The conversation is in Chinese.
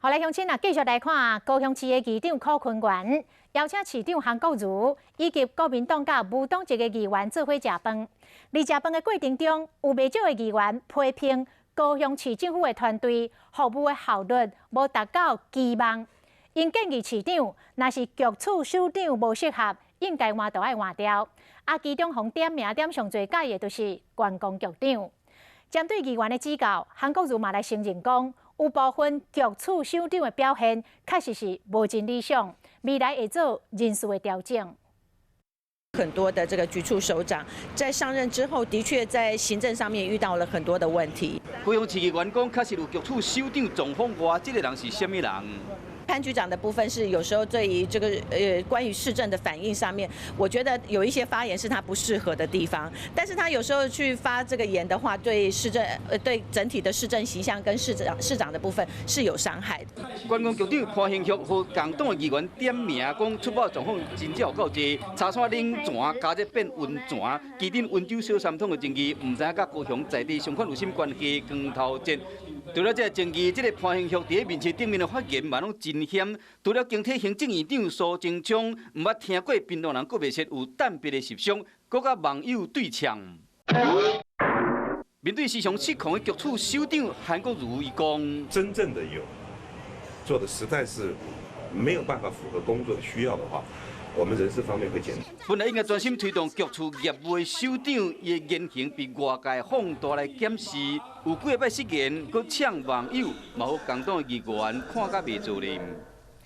好来，乡亲啊，继续来看高雄市的议长柯坤元邀请市长韩国瑜以及国民党甲无党籍的议员做伙食饭。在食饭的过程中，有不少的议员批评高雄市政府的团队服务的效率无达到期望，因建议市长若是局处首长无适合，应该换就要换掉。其中互点名点上最介意的就是观光局长。针对议员的指教，韩国瑜嘛来承认讲。 有部分局处首长的表现确实是无尽理想，未来会做人事的调整。很多的这个局处首长在上任之后，的确在行政上面遇到了很多的问题。高雄市议员讲，确实有局处首长状况外，这个人是什么人？ 潘局长的部分是有时候对于这个关于市政的反应上面，我觉得有一些发言是他不适合的地方，但是他有时候去发这个言的话，对市政对整体的市政形象跟市长的部分是有伤害的。观光局长潘兴旭和共党的议员点名讲，出包状况真正有够济，茶山冷泉加热变温泉，基顶温州小三通的争议，唔知影甲高雄在地相关有甚关系？光头节。 除了这个争议，这个潘兴旭伫面试顶面的发言嘛拢真险。除了经体行政院长苏贞昌，唔捌听过槟榔人个别说有蛋别的实伤，搁甲网友对呛。面对时常失控的局处首长韩国瑜，伊讲：真正的有做的实在是没有办法符合工作的需要的话。 我们人事方面会检讨。本来应该专心推动局处业务的首长，伊的言行被外界放大来检视，有几个摆失言，佮呛网友，嘛好共党的议员看甲袂做咧。